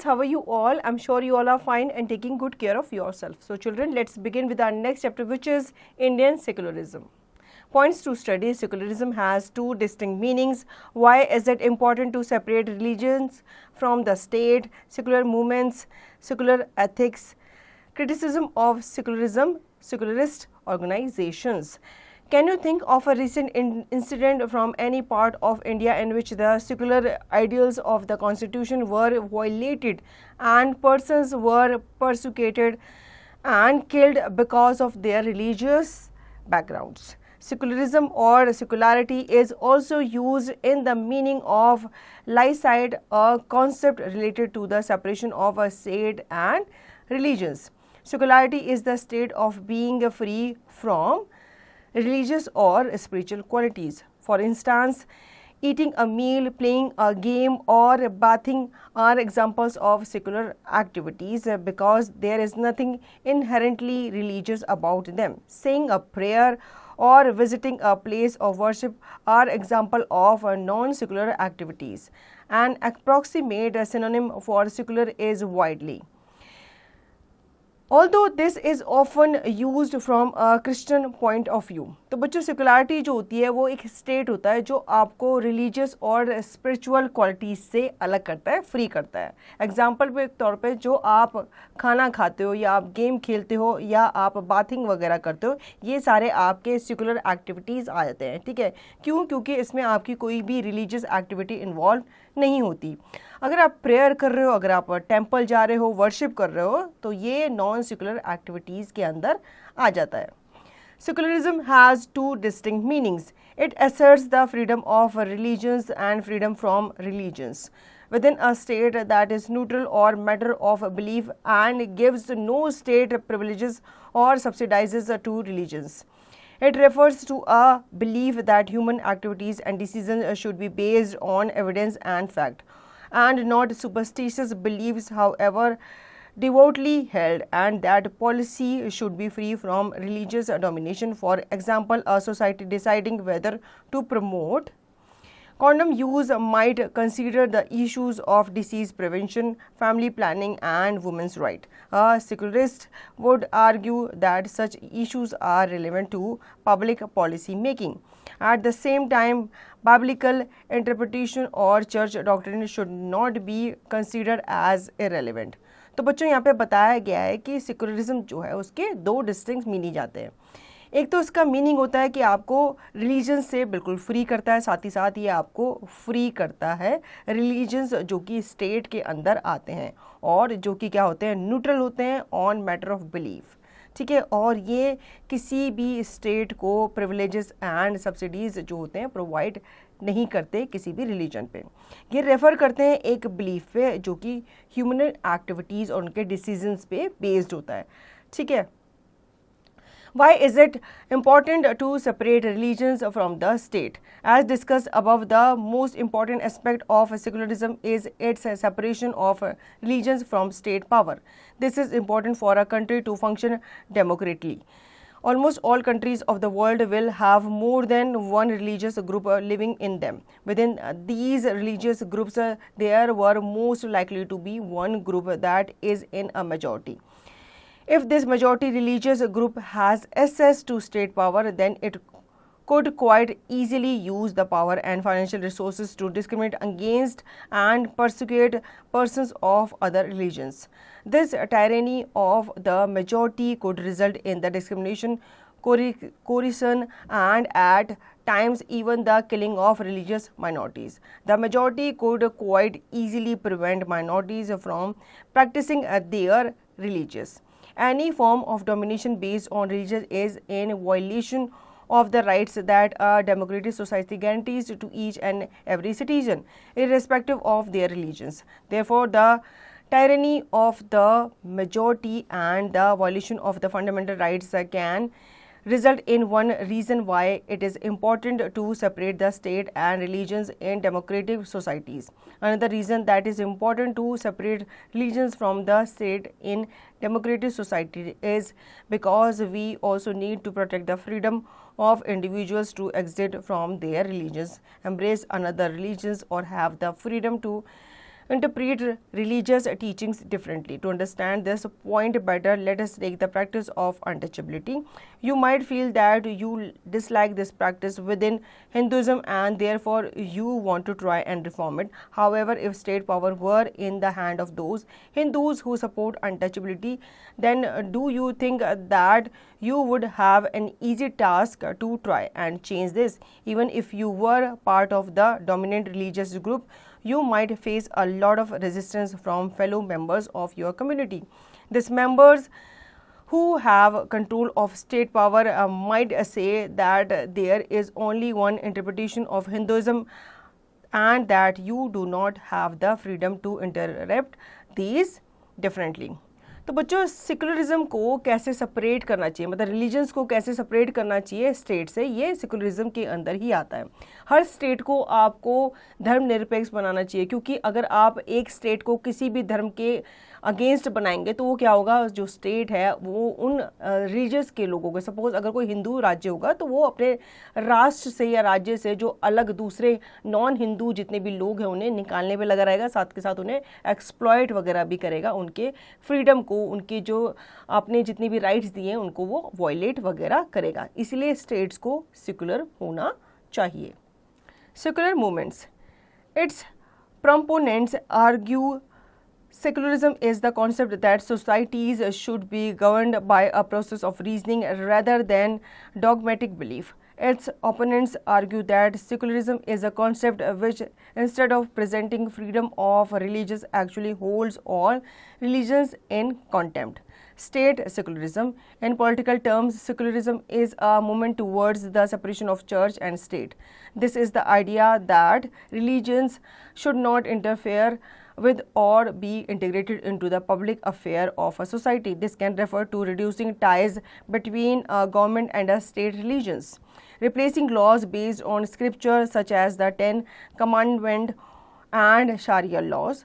how are you all? I'm sure you all are fine and taking good care of yourself. So children, let's begin with our next chapter, which is Indian secularism. Points to study: secularism has two distinct meanings. Why is it important to separate religions from the state? Secular movements, secular ethics, criticism of secularism, secularist organizations. Can you think of a recent incident from any part of India in which the secular ideals of the constitution were violated and persons were persecuted and killed because of their religious backgrounds? Secularism or secularity is also used in the meaning of laicide, a concept related to the separation of a state and religions. Secularity is the state of being free from religious or spiritual qualities. For instance, eating a meal, playing a game, or bathing are examples of secular activities because there is nothing inherently religious about them. Saying a prayer or visiting a place of worship are examples of non-secular activities. An approximate synonym for secular is widely. Although this is often used from a Christian point of view. तो बच्चों, सेकुलरिटी जो होती है वो एक state होता है जो आपको रिलीजियस और स्पिरिचुअल क्वालिटीज से अलग करता है, फ्री करता है. एग्जाम्पल के तौर पे जो आप खाना खाते हो या आप गेम खेलते हो या आप बाथिंग वगैरह करते हो, ये सारे आपके सेकुलर एक्टिविटीज़ आ जाते हैं. ठीक है, क्यों? क्योंकि इसमें आपकी कोई भी रिलीजियस एक्टिविटी इन्वॉल्व नहीं होती. अगर आप प्रेयर कर रहे हो, अगर आप टेम्पल जा रहे हो, वर्शिप कर रहे हो, तो ये नॉन सेकुलर एक्टिविटीज़ के अंदर आ जाता है. Secularism has two distinct meanings. It asserts the freedom of religions and freedom from religions within a state that is neutral or matter of belief and gives no state privileges or subsidizes to religions. It refers to a belief that human activities and decisions should be based on evidence and fact, and not superstitious beliefs, however devoutly held, and that policy should be free from religious domination. For example, a society deciding whether to promote condom use might consider the issues of disease prevention, family planning, and women's rights. A secularist would argue that such issues are relevant to public policy making. At the same time, biblical interpretation or church doctrine should not be considered as irrelevant. तो बच्चों, यहाँ पे बताया गया है कि secularism जो है उसके दो डिस्टिंक्ट मीनिंग जाते हैं. एक तो इसका मीनिंग होता है कि आपको रिलीजन से बिल्कुल फ्री करता है, साथ ही साथ ये आपको फ्री करता है रिलीजन्स जो कि स्टेट के अंदर आते हैं और जो कि क्या होते हैं, न्यूट्रल होते हैं ऑन मैटर ऑफ बिलीफ. ठीक है, और ये किसी भी स्टेट को प्रिविलेजेस एंड सब्सिडीज़ जो होते हैं प्रोवाइड नहीं करते किसी भी रिलीजन पे. ये रेफ़र करते हैं एक बिलीफ पे जो कि ह्यूमन एक्टिविटीज़ और उनके डिसीजंस पे बेस्ड होता है. ठीक है. Why is it important to separate religions from the state? As discussed above, the most important aspect of secularism is its separation of religions from state power. This is important for a country to function democratically. Almost all countries of the world will have more than one religious group living in them. Within these religious groups, there were most likely to be one group that is in a majority. If this majority religious group has access to state power, then it could quite easily use the power and financial resources to discriminate against and persecute persons of other religions. This tyranny of the majority could result in the discrimination, coercion, and at times even the killing of religious minorities. The majority could quite easily prevent minorities from practicing their religions. Any form of domination based on religion is in violation of the rights that a democratic society guarantees to each and every citizen, irrespective of their religions. Therefore, the tyranny of the majority and the violation of the fundamental rights can result in one reason why it is important to separate the state and religions in democratic societies. Another reason that is important to separate religions from the state in democratic society is because we also need to protect the freedom of individuals to exit from their religions, embrace another religions, or have the freedom to interpret religious teachings differently. To understand this point better, let us take the practice of untouchability. You might feel that you dislike this practice within Hinduism and therefore you want to try and reform it. However, if state power were in the hand of those Hindus who support untouchability, then do you think that you would have an easy task to try and change this? Even if you were part of the dominant religious group, you might face a lot of resistance from fellow members of your community. These members who have control of state power might say that there is only one interpretation of Hinduism and that you do not have the freedom to interpret these differently. तो बच्चों, secularism को कैसे separate करना चाहिए, मतलब religions को कैसे separate करना चाहिए स्टेट से, ये सेकुलरिज्म के अंदर ही आता है। हर स्टेट को आपको धर्मनिरपेक्ष बनाना चाहिए, क्योंकि अगर आप एक स्टेट को किसी भी धर्म के अगेंस्ट बनाएंगे तो वो क्या होगा, जो स्टेट है वो उन रिलीजियस के लोगों को, सपोज अगर कोई हिंदू राज्य होगा तो वो अपने राष्ट्र से या राज्य से जो अलग दूसरे नॉन हिंदू जितने भी लोग हैं उन्हें निकालने पे लगा रहेगा, साथ के साथ उन्हें एक्सप्लॉइट वगैरह भी करेगा, उनके फ्रीडम को, उनके जो आपने जितनी भी राइट्स दिए हैं उनको वो वॉयलेट वगैरह करेगा। इसलिए स्टेट्स को सेकुलर होना चाहिए। Secular movements, it's proponents argue secularism is the concept that societies should be governed by a process of reasoning rather than dogmatic belief. Its opponents argue that secularism is a concept which, instead of presenting freedom of religions, actually holds all religions in contempt. State secularism. In political terms, secularism is a movement towards the separation of church and state. This is the idea that religions should not interfere with or be integrated into the public affair of a society. This can refer to reducing ties between a government and a state religions, replacing laws based on scripture such as the 10 Commandments and Sharia laws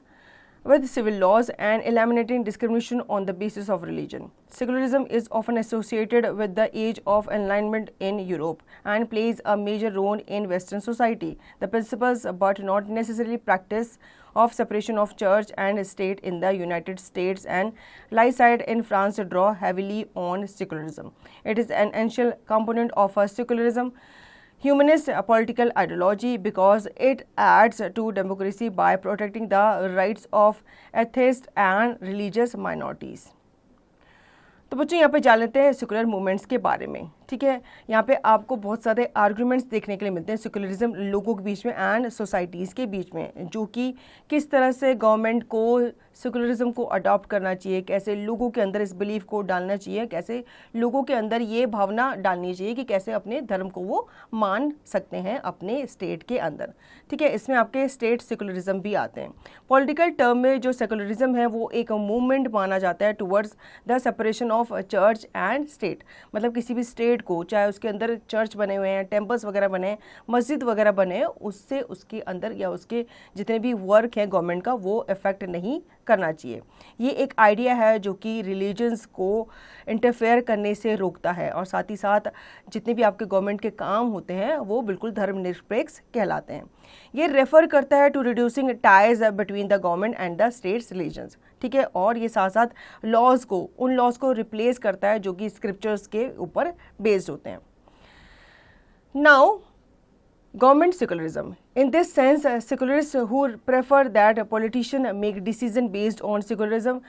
with civil laws, and eliminating discrimination on the basis of religion. Secularism is often associated with the Age of Enlightenment in Europe and plays a major role in Western society. The principles, but not necessarily practice, of separation of church and state in the United States and laicide in France draw heavily on secularism. It is an essential component of a secularism humanist political ideology because it adds to democracy by protecting the rights of atheists and religious minorities. तो बच्चों यहाँ पे जान लेते हैं secular movements के बारे में। ठीक है, यहाँ पे आपको बहुत सारे आर्गुमेंट्स देखने के लिए मिलते हैं सेकुलरिज्म लोगों के बीच में एंड सोसाइटीज़ के बीच में, जो कि किस तरह से गवर्नमेंट को सेकुलरिज्म को अडॉप्ट करना चाहिए, कैसे लोगों के अंदर इस बिलीफ को डालना चाहिए, कैसे लोगों के अंदर ये भावना डालनी चाहिए कि कैसे अपने धर्म को वो मान सकते हैं अपने स्टेट के अंदर। ठीक है, इसमें आपके स्टेट सेकुलरिज्म भी आते हैं। पॉलिटिकल टर्म में जो सेकुलरिज्म है वो एक मूवमेंट माना जाता है towards the separation of church and state, मतलब किसी भी स्टेट को, चाहे उसके अंदर चर्च बने हुए हैं, टेम्पल्स वगैरह बने हैं, मस्जिद वगैरह बने हैं, उससे उसके अंदर या उसके जितने भी वर्क हैं गवर्नमेंट का वो इफेक्ट नहीं करना चाहिए। ये एक आइडिया है जो कि रिलीजन्स को इंटरफेयर करने से रोकता है और साथ ही साथ जितने भी आपके गवर्नमेंट के काम होते हैं वो बिल्कुल धर्मनिरपेक्ष कहलाते हैं। ये रेफर करता है to reducing ties between the government and the states religions. ठीक है, और ये साथ साथ लॉज को, उन लॉज को रिप्लेस करता है जो कि स्क्रिप्चर्स के ऊपर बेस्ड होते हैं। Now government secularism. In this sense, secularists who prefer that politicians make decisions based on secularism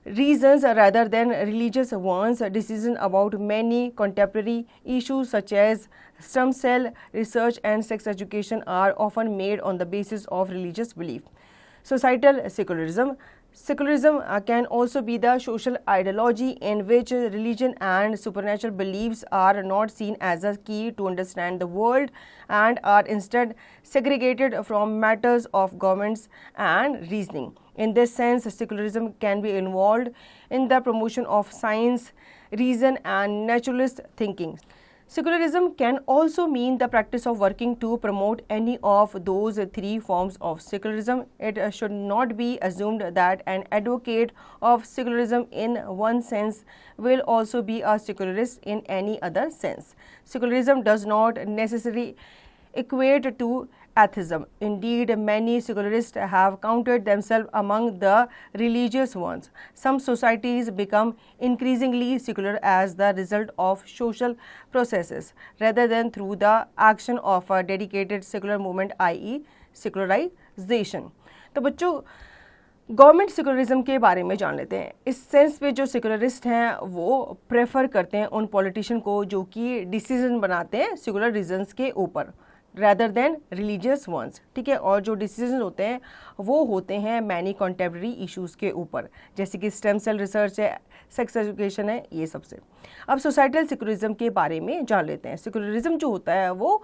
reasons rather than religious ones, decisions about many contemporary issues such as stem cell research and sex education are often made on the basis of religious belief. Societal secularism. Secularism can also be the social ideology in which religion and supernatural beliefs are not seen as a key to understand the world and are instead segregated from matters of governments and reasoning. In this sense, secularism can be involved in the promotion of science, reason, and naturalist thinking. Secularism can also mean the practice of working to promote any of those three forms of secularism. It should not be assumed that an advocate of secularism in one sense will also be a secularist in any other sense. Secularism does not necessarily equate to atheism. Indeed, many secularists have counted themselves among the religious ones. Some societies become increasingly secular as the result of social processes rather than through the action of a dedicated secular movement, i.e. secularization. तो बच्चों government secularism के बारे में जान लेते हैं. इस sense में जो सेकुलरिस्ट हैं वो प्रेफर करते हैं उन पॉलिटिशियन को जो कि डिसीजन बनाते हैं सेकुलर रीजन्स के ऊपर rather than religious ones. ठीक है, और जो डिसीजन होते हैं वो होते हैं मैनी कॉन्टेम्प्रेरी इश्यूज़ के ऊपर, जैसे कि स्टेम सेल रिसर्च है, सेक्स एजुकेशन है, ये सबसे. अब सोसाइटल सेकुलरिज्म के बारे में जान लेते हैं. सेकुलरिज्म जो होता है वो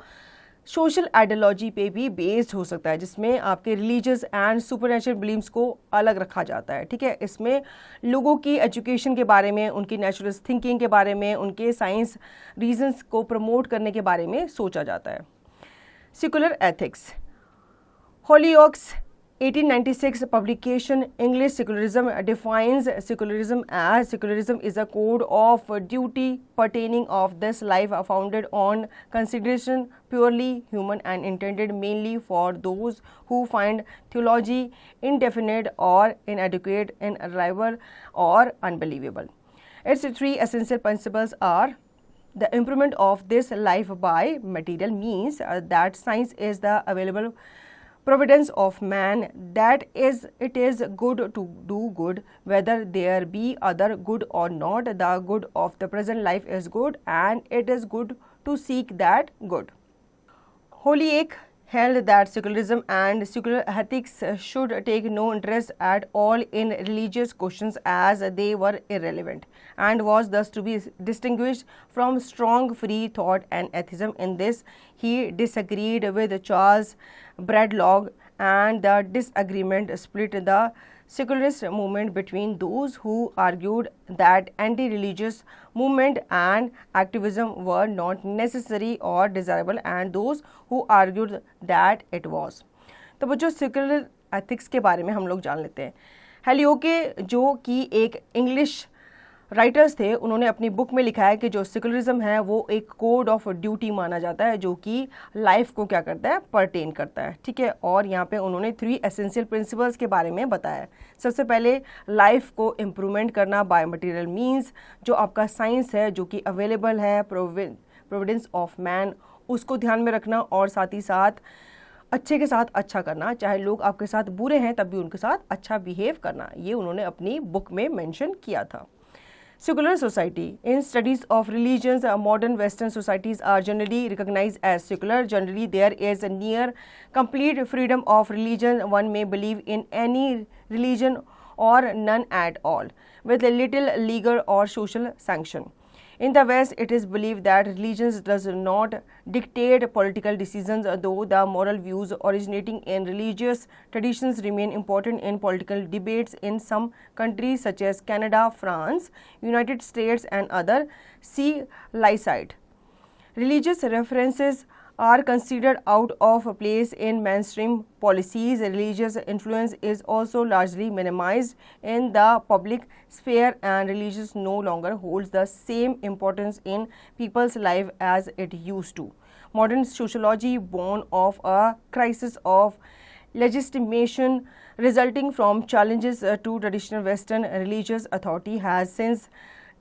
सोशल आइडियोलॉजी पे भी बेस्ड हो सकता है, जिसमें आपके रिलीजियस एंड सुपरनेचुरल बिलीव्स को अलग रखा जाता है. ठीक है, इसमें लोगों की एजुकेशन के बारे में, उनकी नेचुरलिस्ट थिंकिंग के बारे में, उनके साइंस रीजंस को प्रमोट करने के बारे में सोचा जाता है. Secular ethics. Holyoke's 1896 publication English Secularism defines secularism as secularism is a code of duty pertaining of this life founded on consideration purely human and intended mainly for those who find theology indefinite or inadequate, unreliable or unbelievable. Its three essential principles are the improvement of this life by material means, that science is the available providence of man, that is it is good to do good whether there be other good or not, the good of the present life is good and it is good to seek that good. Holyoke held that secularism and secular ethics should take no interest at all in religious questions as they were irrelevant, and was thus to be distinguished from strong free thought and atheism. In this he disagreed with Charles Bradlaugh, and the disagreement split the secularist movement between those who argued that anti-religious movement and activism were not necessary or desirable and those who argued that it was. तो बच्चों secular ethics के बारे में हम लोग जान लेते हैं. हेलियोके जो कि एक इंग्लिश राइटर्स थे, उन्होंने अपनी बुक में लिखा है कि जो सेकुलरिज्म है वो एक कोड ऑफ ड्यूटी माना जाता है जो कि लाइफ को क्या करता है, परटेन करता है. ठीक है, और यहाँ पे उन्होंने 3 एसेंशियल प्रिंसिपल्स के बारे में बताया. सबसे पहले लाइफ को इम्प्रूवमेंट करना बाय मटेरियल मींस, जो आपका साइंस है जो कि अवेलेबल है, प्रोविडेंस ऑफ मैन, उसको ध्यान में रखना और साथ ही साथ अच्छे के साथ अच्छा करना, चाहे लोग आपके साथ बुरे हैं तब भी उनके साथ अच्छा बिहेव करना. ये उन्होंने अपनी बुक में मेंशन किया था. Secular society. In studies of religions, modern Western societies are generally recognized as secular. Generally, there is a near complete freedom of religion. One may believe in any religion or none at all, with little legal or social sanction. In the West, it is believed that religions does not dictate political decisions, though the moral views originating in religious traditions remain important in political debates in some countries such as Canada, France, United States and other civilized. Religious references are considered out of place in mainstream policies. Religious influence is also largely minimized in the public sphere and religion no longer holds the same importance in people's life as it used to. Modern sociology, born of a crisis of legitimation resulting from challenges to traditional Western religious authority, has since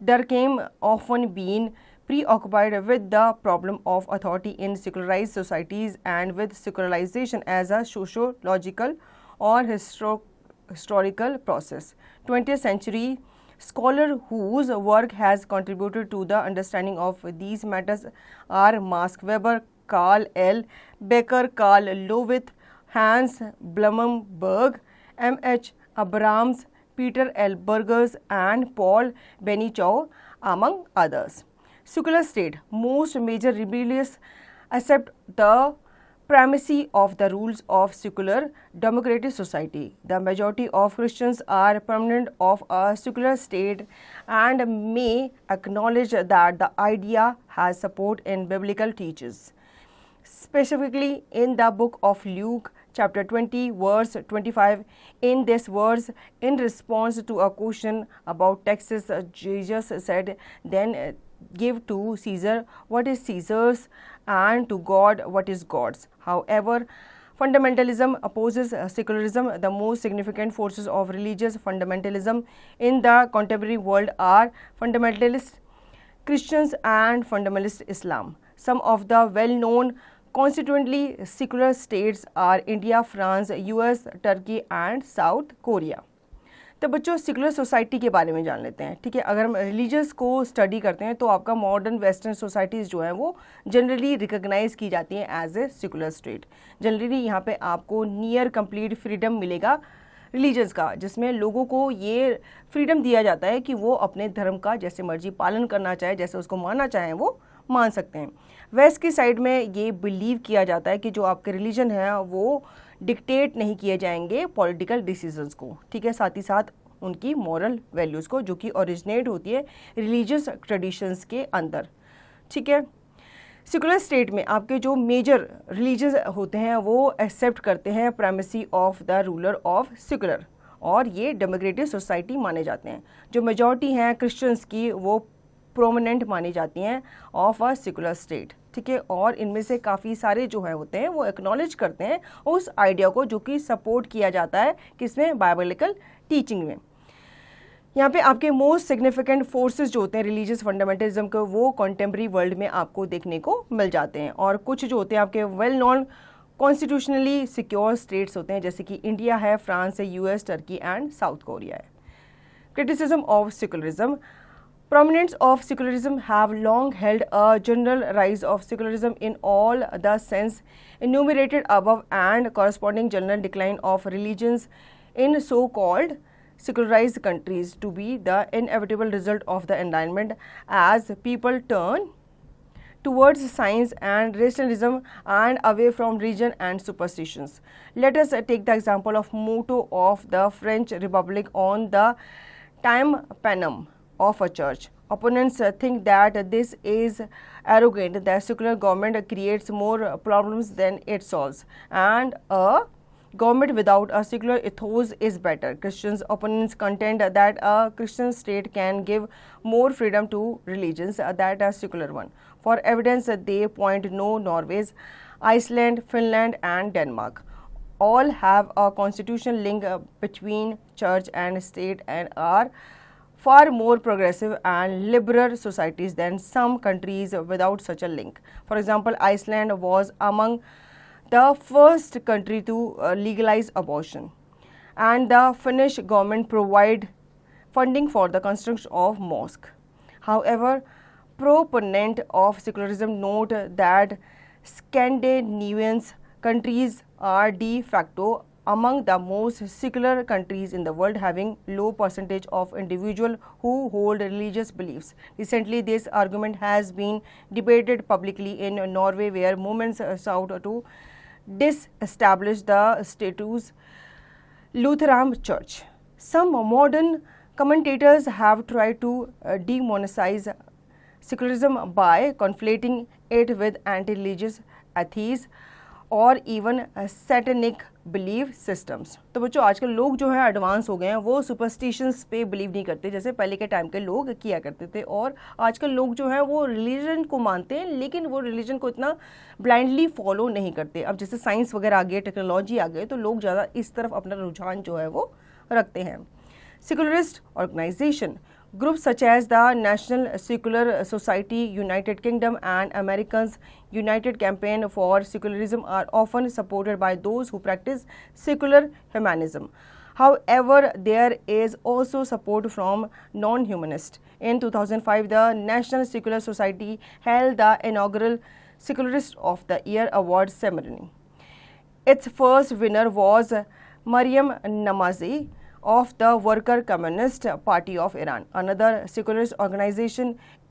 Durkheim often been preoccupied with the problem of authority in secularized societies and with secularization as a sociological or historical process. 20th century scholar whose work has contributed to the understanding of these matters are Max Weber, Karl L. Becker, Karl Lowitt, Hans Blumenberg, M. H. Abrams, Peter L. Burgers and Paul Benichow, among others. Secular state. Most major rebellions accept the primacy of the rules of secular democratic society. The majority of Christians are proponents of a secular state and may acknowledge that the idea has support in biblical teachings. Specifically in the book of Luke, chapter 20, verse 25. In this verse, in response to a question about taxes, Jesus said, then give to Caesar what is Caesar's and to God what is God's. However, fundamentalism opposes secularism. The most significant forces of religious fundamentalism in the contemporary world are fundamentalist Christians and fundamentalist Islam. Some of the well-known constituently secular states are India, France, US, Turkey and South Korea. तो बच्चों secular society के बारे में जान लेते हैं, ठीक है। अगर हम रिलीजियस को स्टडी करते हैं तो आपका मॉडर्न वेस्टर्न सोसाइटीज़ जो हैं वो जनरली रिकॉग्नाइज की जाती हैं as a secular state. Generally यहाँ पे आपको नियर कंप्लीट फ्रीडम मिलेगा रिलीजन्स का, जिसमें लोगों को ये फ्रीडम दिया जाता है कि वो अपने धर्म का जैसे मर्जी पालन करना चाहे, जैसे उसको मानना चाहें वो मान सकते हैं। वेस्ट की साइड में ये बिलीव किया जाता है कि जो आपके रिलीजन है वो डिक्टेट नहीं किए जाएंगे पॉलिटिकल डिसीजंस को, ठीक है, साथ ही साथ उनकी मॉरल वैल्यूज़ को, जो कि ओरिजिनेट होती है रिलीजियस ट्रेडिशंस के अंदर, ठीक है। सेकुलर स्टेट में आपके जो मेजर रिलीजन्स होते हैं वो एक्सेप्ट करते हैं primacy of the ruler of secular, और ये डेमोक्रेटिक सोसाइटी माने जाते हैं। जो मेजॉरिटी हैं क्रिश्चियंस की वो प्रोमिनेंट मानी जाती हैं ऑफ अ सेकुलर स्टेट, ठीक है। और इनमें से काफ़ी सारे जो है होते हैं वो एक्नॉलेज करते हैं उस आइडिया को जो कि सपोर्ट किया जाता है किसमें, बाइबलिकल टीचिंग में। यहाँ पे आपके मोस्ट सिग्निफिकेंट फोर्सेस जो होते हैं रिलीजियस फंडामेंटलिज्म के वो कॉन्टेम्प्रेरी वर्ल्ड में आपको देखने को मिल जाते हैं, और कुछ जो होते हैं आपके well non constitutionally secure states होते हैं, जैसे कि इंडिया है, फ्रांस है, US, Turkey and South Korea है। Criticism of secularism. Proponents of secularism have long held a general rise of secularism in all the sense enumerated above and corresponding general decline of religions in so-called secularized countries to be the inevitable result of the Enlightenment as people turn towards science and rationalism and away from religion and superstitions. Let us take the example of motto of the French Republic on the tympanum of a church. Opponents think that this is arrogant, that secular government creates more problems than it solves, and a government without a secular ethos is better. Christians opponents contend that a Christian state can give more freedom to religions than a secular one. For evidence, they point no Norway, Iceland, Finland, and Denmark. All have a constitutional link between church and state and are far more progressive and liberal societies than some countries without such a link. For example, Iceland was among the first country to legalize abortion, and the Finnish government provide funding for the construction of mosque. However, proponent of secularism note that Scandinavian countries are de facto among the most secular countries in the world, having low percentage of individuals who hold religious beliefs. Recently, this argument has been debated publicly in Norway, where movements sought to disestablish the status Lutheran Church. Some modern commentators have tried to demonize secularism by conflating it with anti-religious atheists और even satanic believe systems. तो बच्चों आजकल लोग जो है advance हो गए हैं, वो सुपरस्टिशंस पे बिलीव नहीं करते जैसे पहले के टाइम के लोग किया करते थे, और आजकल लोग जो हैं वो रिलीजन को मानते हैं लेकिन वो रिलीजन को इतना ब्लाइंडली फॉलो नहीं करते। अब जैसे साइंस वगैरह आ गई, टेक्नोलॉजी आ गई, तो लोग ज़्यादा इस तरफ अपना रुझान जो है वो रखते हैं। Secularist organisation groups such as the National Secular Society, United Kingdom and Americans United Campaign for Secularism are often supported by those who practice secular humanism. However, there is also support from non-humanists. In 2005, the National Secular Society held the inaugural Secularist of the Year award ceremony. Its first winner was Maryam Namazi of the Worker Communist Party of Iran. Another secularist organization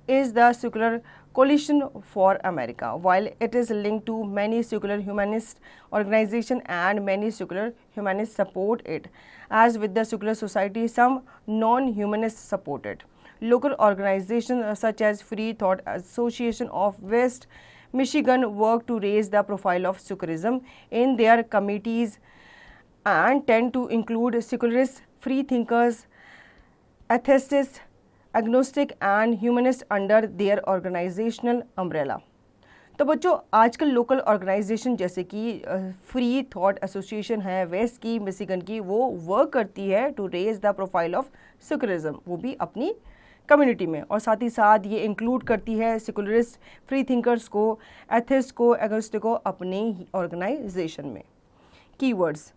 is the Secular Coalition for America. While it is linked to many secular humanist organizations and many secular humanists support it, as with the secular society, some non-humanists support it. Local organizations such as Free Thought Association of West Michigan work to raise the profile of secularism in their committees and tend to include secularists, free thinkers, atheists, agnostic and humanist under their organizational umbrella. तो बच्चों आजकल local organisation जैसे कि free thought association है west की Michigan की, वो work करती है to raise the profile of secularism, वो भी अपनी कम्युनिटी में, और साथ ही साथ ये इंक्लूड करती है सेकुलरिस्ट फ्री थिंकर्स को, एथिस्ट को, एग्नोस्टिक को अपने ऑर्गेनाइजेशन में. Keywords: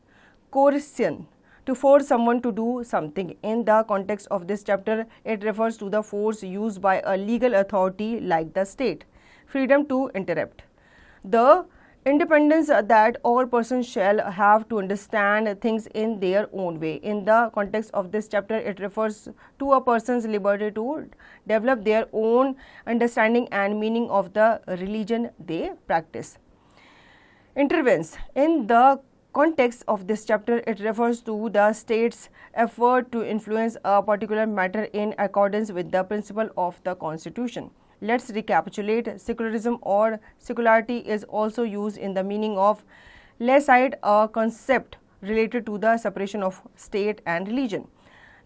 coercion, to force someone to do something. In the context of this chapter, it refers to the force used by a legal authority like the state. Freedom to interrupt. The independence that all persons shall have to understand things in their own way. In the context of this chapter, it refers to a person's liberty to develop their own understanding and meaning of the religion they practice. Intervenes. In the context of this chapter, it refers to the state's effort to influence a particular matter in accordance with the principle of the Constitution. Let's recapitulate. Secularism or secularity is also used in the meaning of laicide, a concept related to the separation of state and religion.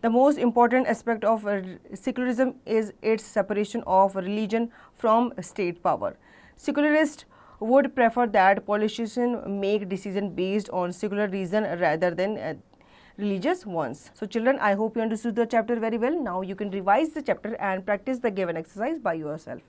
The most important aspect of secularism is its separation of religion from state power. Secularists would prefer that politicians make decisions based on secular reason rather than religious ones. So children, I hope you understood the chapter very well. Now you can revise the chapter and practice the given exercise by yourself.